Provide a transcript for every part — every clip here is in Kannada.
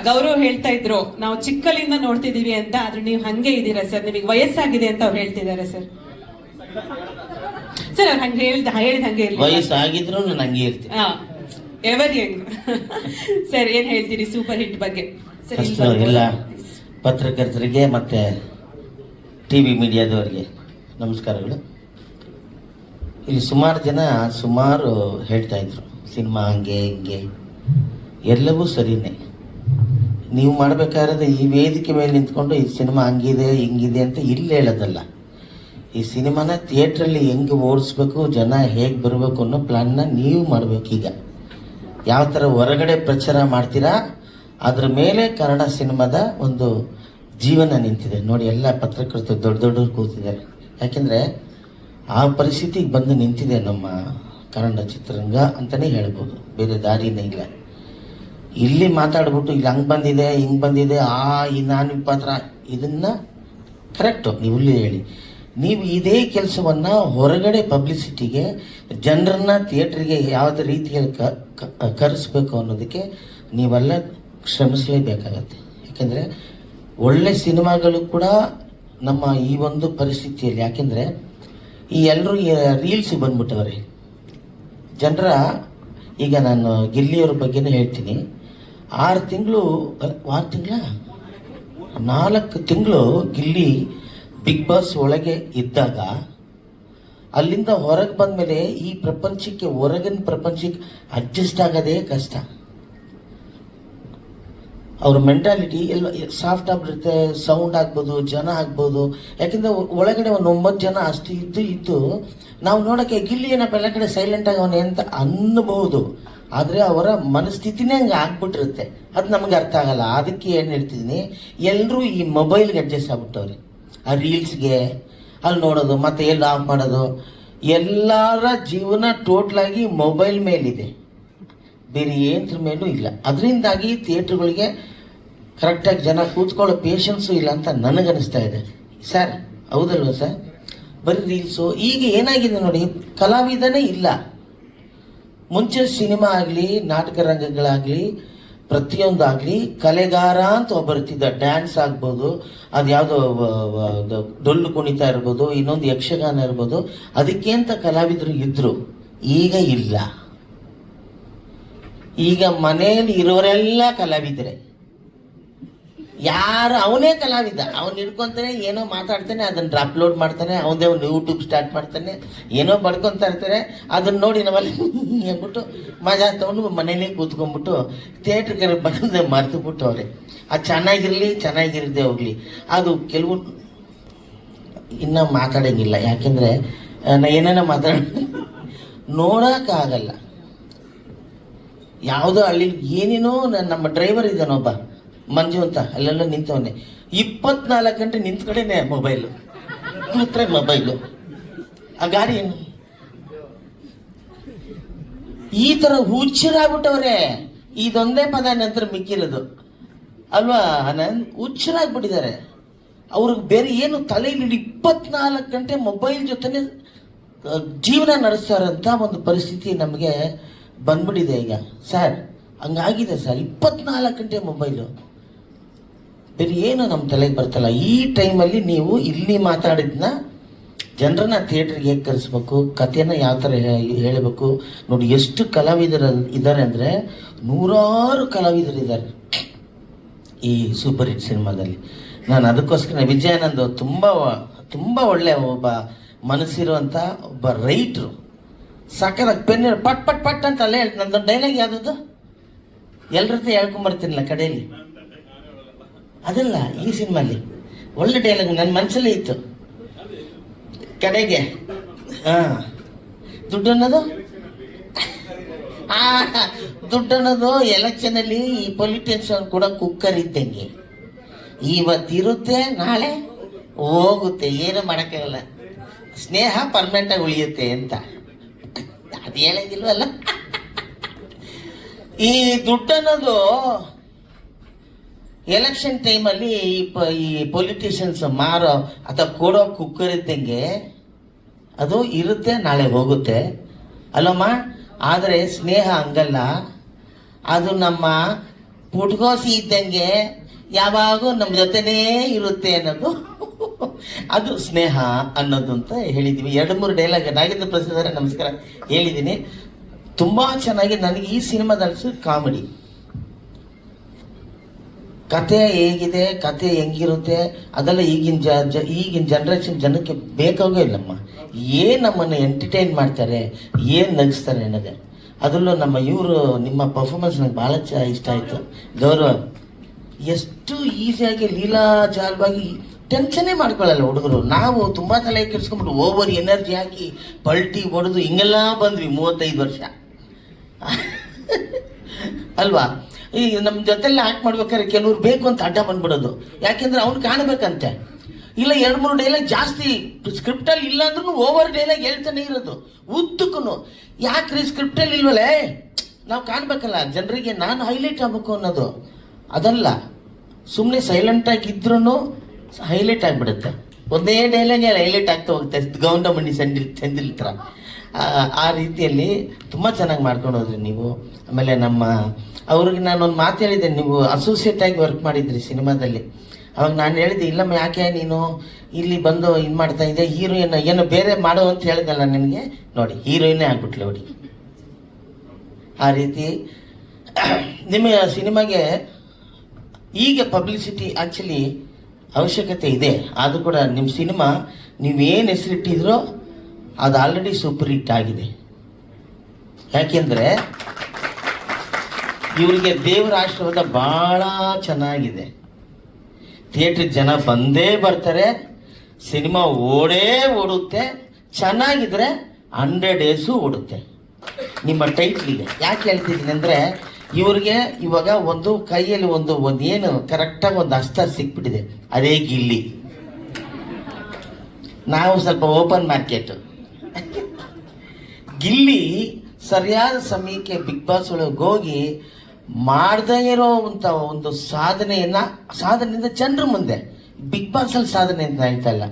ಗೌರವ್ ಹೇಳ್ತಾ ಇದ್ರು ನಾವು ಚಿಕ್ಕಲಿಂದ ನೋಡ್ತಿದೀವಿ ಅಂತ, ಆದ್ರೆ ನೀವು ಹಂಗೆ ಇದ್ದೀರಾ ಸರ್, ನಿಮಗೆ ವಯಸ್ಸಾಗಿದೆ ಅಂತ ಅವ್ರು ಹೇಳ್ತಿದ್ದಾರೆ ಸರ್. ಸರ್ ಅವ್ರು ಹಂಗೆ ಹೇಳಿದ ಹಂಗೆ ಇರ್ಲಿ, ವಯಸ್ಸಾಗಿದ್ರು ನಾನು ಹಂಗೆ ಇರ್ತೀನಿ. Ever Young. ಸರ್ ಏನ್ ಹೇಳ್ತೀರಿ ಸೂಪರ್ ಹಿಟ್ ಬಗ್ಗೆ? ಎಲ್ಲ ಪತ್ರಕರ್ತರಿಗೆ ಮತ್ತೆ ಟಿವಿ ಮೀಡಿಯಾದವರಿಗೆ ನಮಸ್ಕಾರಗಳು. ಇಲ್ಲಿ ಸುಮಾರು ಜನ ಹೇಳ್ತಾ ಇದ್ರು ಸಿನಿಮಾ ಹಂಗೆ ಹಿಂಗೆ, ಎಲ್ಲವೂ ಸರಿನೇ. ನೀವು ಮಾಡಬೇಕಾದ್ರೆ ಈ ವೇದಿಕೆ ಮೇಲೆ ನಿಂತ್ಕೊಂಡು ಈ ಸಿನಿಮಾ ಹಂಗಿದೆ ಹಿಂಗಿದೆ ಅಂತ ಇಲ್ಲಿ ಹೇಳೋದಲ್ಲ. ಈ ಸಿನಿಮಾನ ಥಿಯೇಟ್ರಲ್ಲಿ ಹೆಂಗೆ ಓಡಿಸ್ಬೇಕು, ಜನ ಹೇಗೆ ಬರಬೇಕು ಅನ್ನೋ ಪ್ಲಾನ್ನ ನೀವು ಮಾಡಬೇಕು. ಈಗ ಯಾವ ಥರ ಹೊರಗಡೆ ಪ್ರಚಾರ ಮಾಡ್ತೀರಾ ಅದ್ರ ಮೇಲೆ ಕನ್ನಡ ಸಿನಿಮಾದ ಒಂದು ಜೀವನ ನಿಂತಿದೆ ನೋಡಿ. ಎಲ್ಲ ಪತ್ರಕರ್ತರು ದೊಡ್ಡವ್ರು ಕೂತಿದ್ದಾರೆ. ಯಾಕೆಂದರೆ ಆ ಪರಿಸ್ಥಿತಿಗೆ ಬಂದು ನಿಂತಿದೆ ನಮ್ಮ ಕನ್ನಡ ಚಿತ್ರರಂಗ ಅಂತಲೇ ಹೇಳ್ಬೋದು, ಬೇರೆ ದಾರಿನೇ ಇಲ್ಲ. ಇಲ್ಲಿ ಮಾತಾಡ್ಬಿಟ್ಟು ಇಲ್ಲಿ ಹಂಗೆ ಬಂದಿದೆ ಹಿಂಗೆ ಬಂದಿದೆ ಈ ನಾನು ಪಾತ್ರ ಇದನ್ನು ಕರೆಕ್ಟು ನೀವು ಇಲ್ಲಿ ಹೇಳಿ. ನೀವು ಇದೇ ಕೆಲಸವನ್ನು ಹೊರಗಡೆ ಪಬ್ಲಿಸಿಟಿಗೆ ಜನರನ್ನ ಥಿಯೇಟ್ರಿಗೆ ಯಾವುದೇ ರೀತಿಯಲ್ಲಿ ಕರೆಸ್ಬೇಕು ಅನ್ನೋದಕ್ಕೆ ನೀವೆಲ್ಲ ಶ್ರಮಿಸಲೇಬೇಕಾಗತ್ತೆ. ಯಾಕೆಂದರೆ ಒಳ್ಳೆ ಸಿನಿಮಾಗಳು ಕೂಡ ನಮ್ಮ ಈ ಒಂದು ಪರಿಸ್ಥಿತಿಯಲ್ಲಿ, ಯಾಕೆಂದರೆ ಈ ಎಲ್ಲರೂ ರೀಲ್ಸ್ ಬಂದ್ಬಿಟ್ಟವ್ರೆ ಜನರ. ಈಗ ನಾನು ಗಿಲ್ಲಿಯವ್ರ ಬಗ್ಗೆನೇ ಹೇಳ್ತೀನಿ. 4 ತಿಂಗಳು ಗಿಲ್ಲಿ ಬಿಗ್ ಬಾಸ್ ಒಳಗೆ ಇದ್ದಾಗ ಅಲ್ಲಿಂದ ಹೊರಗೆ ಬಂದಮೇಲೆ ಈ ಪ್ರಪಂಚಕ್ಕೆ, ಹೊರಗಿನ ಪ್ರಪಂಚಕ್ಕೆ ಅಡ್ಜಸ್ಟ್ ಆಗೋದೇ ಕಷ್ಟ. ಅವ್ರ ಮೆಂಟಾಲಿಟಿ ಎಲ್ಲ ಸಾಫ್ಟ್ ಆಗಿಬಿಡುತ್ತೆ. ಸೌಂಡ್ ಆಗ್ಬೋದು, ಜನ ಆಗ್ಬೋದು. ಯಾಕೆಂದರೆ ಒಳಗಡೆ ಒಂದು 9 ಜನ ಅಷ್ಟು ಇದ್ದು ನಾವು ನೋಡೋಕ್ಕೆ ಗಿಲ್ಲಿ ಏನಪ್ಪ ಎಲ್ಲ ಕಡೆ ಸೈಲೆಂಟ್ ಆಗವನೆ ಅಂತ ಅನ್ನಬಹುದು. ಆದರೆ ಅವರ ಮನಸ್ಥಿತಿನೇ ಹಂಗೆ ಆಗ್ಬಿಟ್ಟಿರುತ್ತೆ. ಅದು ನಮ್ಗೆ ಅರ್ಥ ಆಗಲ್ಲ. ಅದಕ್ಕೆ ಏನು ಹೇಳ್ತಿದ್ದೀನಿ, ಎಲ್ಲರೂ ಈ ಮೊಬೈಲ್ಗೆ ಅಡ್ಜಸ್ಟ್ ಆಗ್ಬಿಟ್ಟವ್ರೆ. ಆ ರೀಲ್ಸ್ಗೆ ಅಲ್ಲಿ ನೋಡೋದು, ಮತ್ತೆ ಎಲ್ಲಿ ಆಫ್ ಮಾಡೋದು, ಎಲ್ಲರ ಜೀವನ ಟೋಟ್ಲಾಗಿ ಮೊಬೈಲ್ ಮೇಲಿದೆ, ಬೇರೆ ಏನರ ಮೇಲೂ ಇಲ್ಲ. ಅದರಿಂದಾಗಿ ಥಿಯೇಟ್ರುಗಳಿಗೆ ಕರೆಕ್ಟಾಗಿ ಜನ ಕೂತ್ಕೊಳ್ಳೋ ಪೇಷನ್ಸು ಇಲ್ಲ ಅಂತ ನನಗನ್ನಿಸ್ತಾ ಇದೆ ಸರ್. ಹೌದಲ್ವ ಸರ್? ಬರೀ ರೀಲ್ಸು. ಈಗ ಏನಾಗಿದೆ ನೋಡಿ, ಕಲಾವಿದನೇ ಇಲ್ಲ. ಮುಂಚೆ ಸಿನಿಮಾ ಆಗಲಿ, ನಾಟಕ ರಂಗಗಳಾಗಲಿ, ಪ್ರತಿಯೊಂದಾಗಲಿ ಕಲೆಗಾರ ಅಂತ ಒಬ್ಬರ್ತಿದ್ದ. ಡ್ಯಾನ್ಸ್ ಆಗ್ಬೋದು, ಅದು ಯಾವುದೋ ಡೊಳ್ಳು ಕುಣಿತ ಇರ್ಬೋದು, ಇನ್ನೊಂದು ಯಕ್ಷಗಾನ ಇರ್ಬೋದು, ಅದಕ್ಕೆ ಅಂತ ಕಲಾವಿದರು ಇದ್ರು. ಈಗ ಇಲ್ಲ. ಈಗ ಮನೆಯಲ್ಲಿ ಇರೋರೆಲ್ಲ ಕಲಾವಿದರೆ. ಯಾರು ಅವನೇ ಕಲಾವಿದ, ಅವನು ಹಿಡ್ಕೊಂತಾನೆ, ಏನೋ ಮಾತಾಡ್ತಾನೆ, ಅದನ್ನು ಅಪ್ಲೋಡ್ ಮಾಡ್ತಾನೆ, ಅವನದೇ ಒಂದು ಯೂಟ್ಯೂಬ್ ಸ್ಟಾರ್ಟ್ ಮಾಡ್ತಾನೆ, ಏನೋ ಬಡ್ಕೊತಾ ಇರ್ತಾರೆ. ಅದನ್ನ ನೋಡಿ ನಾವಲ್ಲಿ ಅಂದ್ಬಿಟ್ಟು ಮಜಾ ತಗೊಂಡು ಮನೇಲಿ ಕೂತ್ಕೊಂಡ್ಬಿಟ್ಟು ಥಿಯೇಟ್ರಿಗೆ ಬಂದು ಮರೆತುಬಿಟ್ಟು ಅವ್ರೆ. ಅದು ಚೆನ್ನಾಗಿರದೆ ಹೋಗ್ಲಿ. ಅದು ಕೆಲವು ಇನ್ನೂ ಮಾತಾಡೋಂಗಿಲ್ಲ. ಯಾಕೆಂದರೆ ನಾ ಏನೇನೋ ನೋಡೋಕ್ಕಾಗಲ್ಲ. ಯಾವುದೋ ಹಳ್ಳಿ ಏನೇನೋ ನಮ್ಮ ಡ್ರೈವರ್ ಇದ್ದಾನೊಬ್ಬ ಮಂಜು ಅಂತ, ಅಲ್ಲೆಲ್ಲ ನಿಂತವನ್ನೇ 24 ಗಂಟೆ ನಿಂತ ಕಡೆನೆ ಮೊಬೈಲು, ಕೂತ್ರೆ ಮೊಬೈಲು. ಆ ಗಾಡಿ ಏನು ಈ ಥರ ಹುಚ್ಚರಾಗ್ಬಿಟ್ಟವ್ರೆ. ಇದೊಂದೇ ಪದ ನಂತರ ಮಿಕ್ಕಿರೋದು ಅಲ್ವಾ? ಹುಚ್ಚರಾಗ್ಬಿಟ್ಟಿದ್ದಾರೆ. ಅವ್ರಿಗೆ ಬೇರೆ ಏನು ತಲೆಯಲ್ಲಿ 24 ಗಂಟೆ ಮೊಬೈಲ್ ಜೊತೆನೆ ಜೀವನ ನಡೆಸ್ತಾರಂತ ಒಂದು ಪರಿಸ್ಥಿತಿ ನಮಗೆ ಬಂದ್ಬಿಟ್ಟಿದೆ ಈಗ ಸರ್. ಹಂಗಾಗಿದೆ ಸರ್. 24 ಗಂಟೆ ಮೊಬೈಲು, ಬೇರೆ ಏನು ನಮ್ಮ ತಲೆಗೆ ಬರ್ತಲ್ಲ. ಈ ಟೈಮಲ್ಲಿ ನೀವು ಇಲ್ಲಿ ಮಾತಾಡಿದ್ನ ಜನರನ್ನ ಥಿಯೇಟ್ರಿಗೆ ಹೇಗೆ ಕರೆಸ್ಬೇಕು, ಕಥೆನ ಯಾವ ಥರ ಹೇಳಬೇಕು ನೋಡಿ. ಎಷ್ಟು ಕಲಾವಿದರು ಇದ್ದಾರೆ ಅಂದರೆ, 100 ಕಲಾವಿದರಿದ್ದಾರೆ ಈ ಸೂಪರ್ ಹಿಟ್ ಸಿನಿಮಾದಲ್ಲಿ. ನಾನು ಅದಕ್ಕೋಸ್ಕರ ವಿಜಯಾನಂದ್ ತುಂಬ ಒಳ್ಳೆಯ ಒಬ್ಬ ಮನಸ್ಸಿರುವಂಥ ಒಬ್ಬ ರೈಟ್ರು. ಸಾಕಾಗಿ ಪೆನ್ ಪಟ್ ಪಟ್ ಪಟ್ ಅಂತ ಅಲ್ಲೇ ಹೇಳ್ತೀನಿ. ನಂದೊಂದು ಡೈಲಾಗ್ ಯಾವುದದು ಎಲ್ಲರ ಹತ್ರ ಹೇಳ್ಕೊಂಬರ್ತೀನಿಲ್ಲ ಕಡೆಯಲ್ಲಿ, ಅದಲ್ಲ ಈ ಸಿನಿಮಾಲಿ ಒಳ್ಳೆ ಡೈಲಾಗ್ ನನ್ನ ಮನಸ್ಸಲ್ಲೇ ಇತ್ತು. ಕಡೆಗೆ ದುಡ್ಡು ಅನ್ನೋದು ಎಲೆಕ್ಷನಲ್ಲಿ ಈ ಪೊಲಿಟಿಷಿಯನ್ ಕೂಡ ಕುಕ್ಕರ್ ಇದ್ದಂಗೆ, ಇವತ್ತಿರುತ್ತೆ ನಾಳೆ ಹೋಗುತ್ತೆ, ಏನು ಮಾಡೋಕ್ಕಾಗಲ್ಲ. ಸ್ನೇಹ ಪರ್ಮನೆಂಟಾಗಿ ಉಳಿಯುತ್ತೆ ಅಂತ ಅದು ಹೇಳಂಗಿಲ್ವಲ್ಲ. ಈ ದುಡ್ಡು ಅನ್ನೋದು ಎಲೆಕ್ಷನ್ ಟೈಮಲ್ಲಿ ಈ ಪೊಲಿಟಿಷಿಯನ್ಸ್ ಮಾರೋ ಅಥವಾ ಕೊಡೋ ಕುಕ್ಕರ್ ಇದ್ದಂಗೆ, ಅದು ಇರುತ್ತೆ ನಾಳೆ ಹೋಗುತ್ತೆ ಅಲ್ಲಮ್ಮ. ಆದರೆ ಸ್ನೇಹ ಹಂಗಲ್ಲ. ಅದು ನಮ್ಮ ಪುಟ್ಕೋಸಿ ಇದ್ದಂಗೆ ಯಾವಾಗೂ ನಮ್ಮ ಜೊತೆನೇ ಇರುತ್ತೆ ಅನ್ನೋದು ಅದು ಸ್ನೇಹ ಅನ್ನೋದು ಅಂತ ಹೇಳಿದ್ದೀವಿ. 2-3 ಡೈಲಾಗ್ ನಾಗೇಂದ್ರ ಪ್ರಸಾದ್ ಅವರೇ ನಮಸ್ಕಾರ ಹೇಳಿದ್ದೀನಿ. ತುಂಬಾ ಚೆನ್ನಾಗಿ ನನಗೆ ಈ ಸಿನಿಮಾದಲ್ಲಿ ಕಾಮಿಡಿ ಕತೆ ಹೇಗಿದೆ, ಕತೆ ಹೆಂಗಿರುತ್ತೆ ಅದೆಲ್ಲ ಈಗಿನ ಜನ್ರೇಷನ್ ಜನಕ್ಕೆ ಬೇಕಾಗೋ ಇಲ್ಲಮ್ಮ. ನಮ್ಮನ್ನು ಎಂಟರ್ಟೈನ್ ಮಾಡ್ತಾರೆ, ನಗಿಸ್ತಾರೆ ಅನ್ನೋದೇ. ಅದರಲ್ಲೂ ನಮ್ಮ ಇವರು ನಿಮ್ಮ ಪರ್ಫಾರ್ಮೆನ್ಸ್ ನನಗೆ ಭಾಳ ಇಷ್ಟ ಆಯಿತು. ಗೌರವ ಎಷ್ಟು ಈಸಿಯಾಗಿ ಲೀಲಾಜಾಲವಾಗಿ ಟೆನ್ಷನ್ನೇ ಮಾಡ್ಕೊಳ್ಳಲ್ಲ ಹುಡುಗರು. ನಾವು ತುಂಬ ತಲೆ ಕೆಡಿಸ್ಕೊಂಡ್ಬಿಟ್ಟು ಓವರ್ ಎನರ್ಜಿ ಹಾಕಿ ಪಲ್ಟಿ ಹೊಡೆದು ಹಿಂಗೆಲ್ಲ ಬಂದ್ವಿ 35 ವರ್ಷ ಅಲ್ವಾ. ಈ ನಮ್ಮ ಜೊತೆಲ್ಲ ಆಕ್ಟ್ ಮಾಡ್ಬೇಕಾದ್ರೆ ಕೆಲವ್ರು ಬೇಕು ಅಂತ ಅಡ್ಡ ಬಂದ್ಬಿಡೋದು, ಯಾಕೆಂದ್ರೆ ಅವ್ನು ಕಾಣಬೇಕಂತೆ. ಇಲ್ಲ 2-3 ಡೈಲಾಗ್ ಜಾಸ್ತಿ ಸ್ಕ್ರಿಪ್ಟಲ್ಲಿ ಇಲ್ಲ ಅಂದ್ರೂ ಓವರ್ ಡೈಲಾಗ್ ಹೇಳ್ತಾನೆ ಇರೋದು ಉದ್ದಕ್ಕೂ. ಯಾಕ್ರಿ ಸ್ಕ್ರಿಪ್ಟಲ್ಲಿ ಇಲ್ವಲ್ಲೇ, ನಾವು ಕಾಣ್ಬೇಕಲ್ಲ ಜನರಿಗೆ, ನಾನು ಹೈಲೈಟ್ ಆಗ್ಬೇಕು ಅನ್ನೋದು ಅದಲ್ಲ. ಸುಮ್ಮನೆ ಸೈಲೆಂಟಾಗಿ ಇದ್ರೂ ಹೈಲೈಟ್ ಆಗಿಬಿಡುತ್ತೆ. ಒಂದೇ ಡೈಲಾಗ್ ಹೈಲೈಟ್ ಆಗ್ತಾ ಹೋಗುತ್ತೆ, ಗೌಂಡಮಣಿ ಸೆಂದಿಲ್ ಥರ. ಆ ರೀತಿಯಲ್ಲಿ ತುಂಬ ಚೆನ್ನಾಗಿ ಮಾಡ್ಕೊಂಡು ಹೋದ್ರಿ ನೀವು. ಆಮೇಲೆ ಅವ್ರಿಗೆ ನಾನೊಂದು ಮಾತು ಹೇಳಿದ್ದೆ, ನೀವು ಅಸೋಸಿಯೇಟ್ ಆಗಿ ವರ್ಕ್ ಮಾಡಿದ್ರಿ ಸಿನಿಮಾದಲ್ಲಿ. ಅವಾಗ ನಾನು ಹೇಳಿದೆ, ಇಲ್ಲಮ್ಮ ಯಾಕೆ ನೀನು ಇಲ್ಲಿ ಬಂದು ಇದು ಮಾಡ್ತಾ ಇದ್ದೆ, ಹೀರೋಯಿನ್ ಏನೋ ಬೇರೆ ಮಾಡೋ ಅಂತ ಹೇಳಿದಲ್ಲ ನಿನಗೆ, ನೋಡಿ ಹೀರೋಯಿನ್ನೇ ಆಗ್ಬಿಟ್ಲೆ ನೋಡಿ. ಆ ರೀತಿ ನಿಮ್ಮ ಸಿನಿಮಾಗೆ ಈಗ ಪಬ್ಲಿಸಿಟಿ ಆ್ಯಕ್ಚುಲಿ ಅವಶ್ಯಕತೆ ಇದೆ. ಆದರೂ ಕೂಡ ನಿಮ್ಮ ಸಿನಿಮಾ ನೀವೇನು ಹೆಸರಿಟ್ಟಿದ್ರೋ ಅದು ಆಲ್ರೆಡಿ ಸೂಪರ್ ಹಿಟ್ ಆಗಿದೆ. ಯಾಕೆಂದರೆ ಇವರಿಗೆ ದೇವರ ಆಶೀರ್ವಾದ ಭಾಳ ಚೆನ್ನಾಗಿದೆ. ಥಿಯೇಟ್ರಿಗೆ ಜನ ಬಂದೇ ಬರ್ತಾರೆ, ಸಿನಿಮಾ ಓಡುತ್ತೆ, ಚೆನ್ನಾಗಿದ್ರೆ 100 ಡೇಸು ಓಡುತ್ತೆ. ನಿಮ್ಮ ಟೈಟ್ಲಿಗೆ ಯಾಕೆ ಹೇಳ್ತಿದ್ದೀನಿ ಅಂದರೆ, ಇವ್ರಿಗೆ ಇವಾಗ ಒಂದು ಕೈಯಲ್ಲಿ ಒಂದು ಏನು ಕರೆಕ್ಟಾಗಿ ಒಂದು ಹಸ್ತ ಸಿಕ್ಬಿಟ್ಟಿದೆ, ಅದೇ ಗಿಲ್ಲಿ. ನಾವು ಸ್ವಲ್ಪ ಓಪನ್ ಮಾರ್ಕೆಟ್. ಗಿಲ್ಲಿ ಸರಿಯಾದ ಸಮಯಕ್ಕೆ ಬಿಗ್ ಬಾಸ್ ಒಳಗೆ ಹೋಗಿ ಮಾಡದೇ ಇರೋವಂಥ ಒಂದು ಸಾಧನೆಯಿಂದ ಜನರ ಮುಂದೆ, ಬಿಗ್ ಬಾಸ್ ಅಲ್ಲಿ ಸಾಧನೆ ಅಂತ ಹೇಳ್ತಾ ಇಲ್ಲ,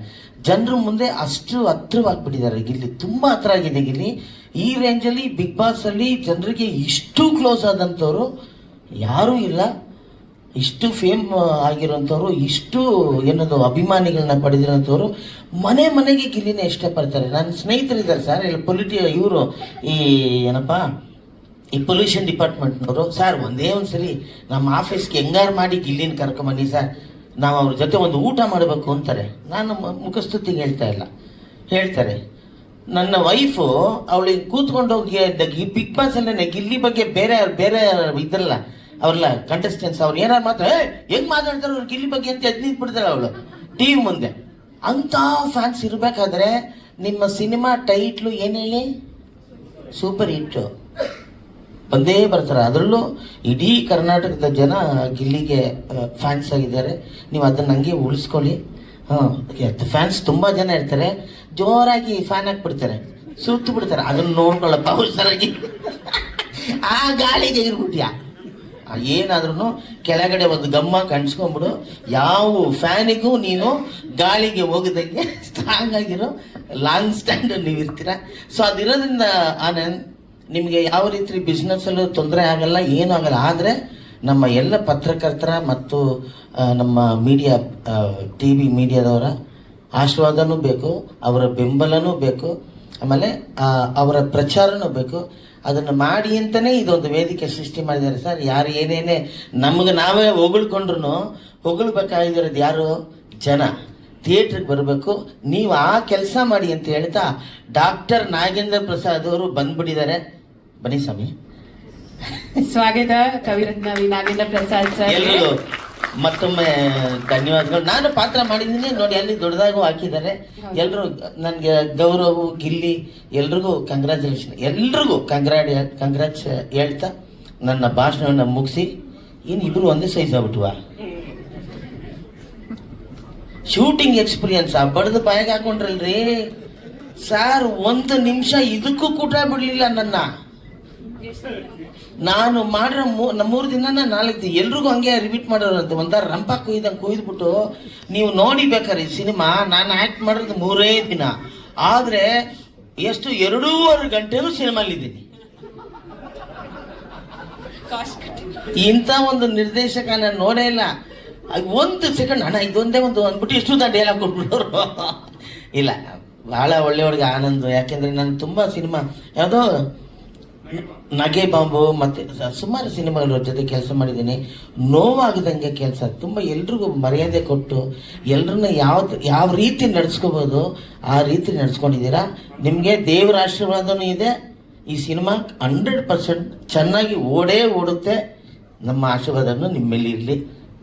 ಜನರ ಮುಂದೆ ಅಷ್ಟು ಹತ್ರವಾಗ್ಬಿಟ್ಟಿದ್ದಾರೆ ಗಿಲ್ಲಿ. ತುಂಬ ಹತ್ರ ಆಗಿದೆ ಗಿಲ್ಲಿ. ಈ ರೇಂಜಲ್ಲಿ ಬಿಗ್ ಬಾಸ್ ಅಲ್ಲಿ ಜನರಿಗೆ ಇಷ್ಟು ಕ್ಲೋಸ್ ಆದಂಥವ್ರು ಯಾರೂ ಇಲ್ಲ. ಇಷ್ಟು ಫೇಮ್ ಆಗಿರೋಂಥವ್ರು, ಇಷ್ಟು ಏನದು ಅಭಿಮಾನಿಗಳನ್ನ ಪಡೆದಿರೋಂಥವ್ರು ಮನೆಗೆ ಗಿಲ್ಲಿನೇ ಇಷ್ಟಪಡ್ತಾರೆ. ನನ್ನ ಸ್ನೇಹಿತರಿದ್ದಾರೆ ಸರ್, ಇಲ್ಲಿ ಇವರು ಈ ಪೊಲ್ಯೂಷನ್ ಡಿಪಾರ್ಟ್ಮೆಂಟ್ನವರು. ಸರ್ ಒಂದೇ ಒಂದ್ಸರಿ ನಮ್ಮ ಆಫೀಸ್ಗೆ ಹೆಂಗಾರು ಮಾಡಿ ಗಿಲ್ಲಿನ ಕರ್ಕೊಂಬನ್ನಿ ಸರ್, ನಾವು ಅವ್ರ ಜೊತೆ ಒಂದು ಊಟ ಮಾಡಬೇಕು ಅಂತಾರೆ. ನಾನು ಮುಖಸ್ತುತಿಗೆ ಹೇಳ್ತಾ ಇಲ್ಲ, ಹೇಳ್ತಾರೆ. ನನ್ನ ವೈಫು ಅವಳಿಗೆ ಕೂತ್ಕೊಂಡು ಹೋಗಿ ಬಿಗ್ ಬಾಸ್ ಅಲ್ಲೇ ಗಿಲ್ಲಿ ಬಗ್ಗೆ ಬೇರೆ ಇದ್ರಲ್ಲ ಅವ್ರಲ್ಲ ಕಂಟೆಸ್ಟೆಂಟ್ಸ್, ಅವ್ರು ಏನಾರು ಹೆಂಗ್ ಮಾತಾಡ್ತಾರೆ ಅವ್ರು ಗಿಲ್ಲಿ ಬಗ್ಗೆ ಅಂತ ಎದ್ದು ನಿಂತ್ಬಿಡ್ತಾಳೆ ಅವಳು ಟಿವಿ ಮುಂದೆ. ಅಂತ ಫ್ಯಾನ್ಸ್ ಇರಬೇಕಾದ್ರೆ ನಿಮ್ಮ ಸಿನಿಮಾ ಟೈಟ್ಲು ಏನು ಹೇಳಿ, ಸೂಪರ್ ಹಿಟ್ಟು ಬಂದೇ ಬರ್ತಾರೆ. ಅದರಲ್ಲೂ ಇಡೀ ಕರ್ನಾಟಕದ ಜನ ಗಿಲ್ಲಿಗೆ ಫ್ಯಾನ್ಸ್ ಆಗಿದ್ದಾರೆ. ನೀವು ಅದನ್ನ ಹಂಗೆ ಉಳಿಸ್ಕೊಳ್ಳಿ. ಫ್ಯಾನ್ಸ್ ತುಂಬ ಜನ ಇರ್ತಾರೆ, ಜೋರಾಗಿ ಫ್ಯಾನ್ ಹಾಕ್ಬಿಡ್ತಾರೆ, ಸುತ್ತು ಬಿಡ್ತಾರೆ. ಅದನ್ನ ನೋಡ್ಕೊಳ್ಳಪ್ಪ ಹುಷಾರಾಗಿ. ಆ ಗಾಳಿಗೆ ಇರ್ಬಿಟ್ಯಾ ಏನಾದ್ರೂ ಕೆಳಗಡೆ ಒಂದು ಗಮ್ಮ ಕಣ್ಸ್ಕೊಂಡ್ಬಿಡು. ಯಾವ ಫ್ಯಾನಿಗೂ ನೀನು ಗಾಳಿಗೆ ಹೋಗದಂಗೆ ಸ್ಟ್ರಾಂಗ್ ಆಗಿರೋ ಲಾಂಗ್ ಸ್ಟ್ಯಾಂಡ್ ನೀವು ಇರ್ತೀರ. ಸೊ ಅದಿರೋದ್ರಿಂದ ನಿಮಗೆ ಯಾವ ರೀತಿ ಬಿಸ್ನೆಸ್ಸಲ್ಲೂ ತೊಂದರೆ ಆಗಲ್ಲ, ಏನೂ ಆಗಲ್ಲ. ಆದರೆ ನಮ್ಮ ಎಲ್ಲ ಪತ್ರಕರ್ತರ ಮತ್ತು ನಮ್ಮ ಮೀಡಿಯಾ TV ಮೀಡಿಯಾದವರ ಆಶೀರ್ವಾದನೂ ಬೇಕು, ಅವರ ಬೆಂಬಲನೂ ಬೇಕು, ಆಮೇಲೆ ಅವರ ಪ್ರಚಾರನೂ ಬೇಕು. ಅದನ್ನು ಮಾಡಿ ಅಂತಲೇ ಇದೊಂದು ವೇದಿಕೆ ಸೃಷ್ಟಿ ಮಾಡಿದ್ದಾರೆ ಸರ್. ಯಾರು ಏನೇನೇ ನಮಗೆ ನಾವೇ ಹೊಗಳ್ಕೊಂಡ್ರು ಹೊಗಳ್ಬೇಕಾಗಿರೋದು ಯಾರು, ಜನ. ಥಿಯೇಟ್ರಿಗೆ ಬರಬೇಕು, ನೀವು ಆ ಕೆಲಸ ಮಾಡಿ ಅಂತ ಹೇಳ್ತಾ ಡಾಕ್ಟರ್ ನಾಗೇಂದ್ರ ಪ್ರಸಾದ್ ಅವರು ಬಂದ್ಬಿಟ್ಟಿದ್ದಾರೆ. ಬನ್ನಿ ಸ್ವಾಮಿ. ಸ್ವಾಗತ ಕವಿರತ್ನ ನಾಗೇಂದ್ರ ಪ್ರಸಾದ್ ಸರ್. ಎಲ್ಲರಿಗೂ ಮತ್ತೊಮ್ಮೆ ಧನ್ಯವಾದಗಳು. ನಾನು ಪಾತ್ರ ಮಾಡಿದ್ದೀನಿ ನೋಡಿ, ಅಲ್ಲಿ ದೊಡ್ಡದಾಗೂ ಹಾಕಿದ್ದಾರೆ. ಎಲ್ಲರೂ ನನಗೆ ಗೌರವ್, ಗಿಲ್ಲಿ ಎಲ್ರಿಗೂ ಕಂಗ್ರ್ಯಾಚುಲೇಷನ್, ಎಲ್ರಿಗೂ ಕಂಗ್ರಾಟ್ಸ್ ಹೇಳ್ತಾ ನನ್ನ ಭಾಷಣವನ್ನು ಮುಗಿಸಿ. ಏನು ಇಬ್ರು ಒಂದೇ ಸೈಜ್ ಆಗ್ಬಿಟ್ವ? ಶೂಟಿಂಗ್ ಎಕ್ಸ್ಪೀರಿಯನ್ಸ್ ಬಡ್ದು ಬಾಯಿಗೆ ಹಾಕೊಂಡ್ರಲ್ರಿ ಸಾರ್. 1 ನಿಮಿಷ ಇದಕ್ಕೂ ಕೂಟ ಬಿಡ್ಲಿಲ್ಲ ನನ್ನ. ನಾನು ಮಾಡಿರೋ 3 ದಿನ 4 ದಿನ ಎಲ್ರಿಗೂ ಹಂಗೆ ರಿಪೀಟ್ ಮಾಡೋರಂತೆ. ಒಂಥರ ರಂಪ ಕೊಯ್ದ್ಬಿಟ್ಟು ನೀವು ನೋಡಿ ಬೇಕಾರೆ ಈ ಸಿನಿಮಾ. ನಾನು ಆಕ್ಟ್ ಮಾಡೋದು 3 ದಿನ, ಆದ್ರೆ ಎಷ್ಟು 2.5 ಗಂಟೆನೂ ಸಿನಿಮಾಲಿದ್ದೀನಿ. ಇಂಥ ಒಂದು ನಿರ್ದೇಶಕ ನಾನು ನೋಡೇ ಇಲ್ಲ. ಒಂದು ಸೆಕೆಂಡ್ ಅಣ್ಣ ಇದೊಂದೇ ಒಂದು ಅಂದ್ಬಿಟ್ಟು ಇಷ್ಟು ಡೈಲಾಗ್ ಕೊಟ್ಬಿಡೋರು. ಇಲ್ಲ, ಭಾಳ ಒಳ್ಳೆಯವ್ರಿಗೆ ಆನಂದ. ಯಾಕೆಂದರೆ ನಾನು ತುಂಬ ಸಿನಿಮಾ ಯಾವುದೋ ನಗೆ ಬಾಂಬು ಮತ್ತು ಸುಮಾರು ಸಿನಿಮಾಗಳ ಜೊತೆ ಕೆಲಸ ಮಾಡಿದ್ದೀನಿ. ನೋವಾಗದಂಗೆ ಕೆಲಸ, ತುಂಬ ಎಲ್ರಿಗೂ ಮರ್ಯಾದೆ ಕೊಟ್ಟು ಎಲ್ಲರನ್ನ ಯಾವ ರೀತಿ ನಡೆಸ್ಕೋಬೋದು ಆ ರೀತಿ ನಡೆಸ್ಕೊಂಡಿದ್ದೀರಾ. ನಿಮಗೆ ದೇವರ ಆಶೀರ್ವಾದನೂ ಇದೆ. ಈ ಸಿನಿಮಾ 100% ಚೆನ್ನಾಗಿ ಓಡುತ್ತೆ. ನಮ್ಮ ಆಶೀರ್ವಾದನೂ ನಿಮ್ಮ ಮೇಲೆ ಇರಲಿ.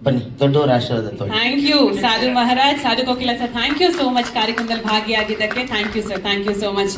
ಬನ್ನಿ, ದೊಡ್ಡವರ ಆಶೀರ್ವಾದ ತಗೊಳ್ಳಿ. Thank you Sadhu Maharaj, Sadhu Kokila sir, thank you so much ಕಾರ್ಯಕ್ರಮದಲ್ಲಿ ಭಾಗಿಯಾಗಿದ್ದಕ್ಕೆ. Thank you sir, thank you so much.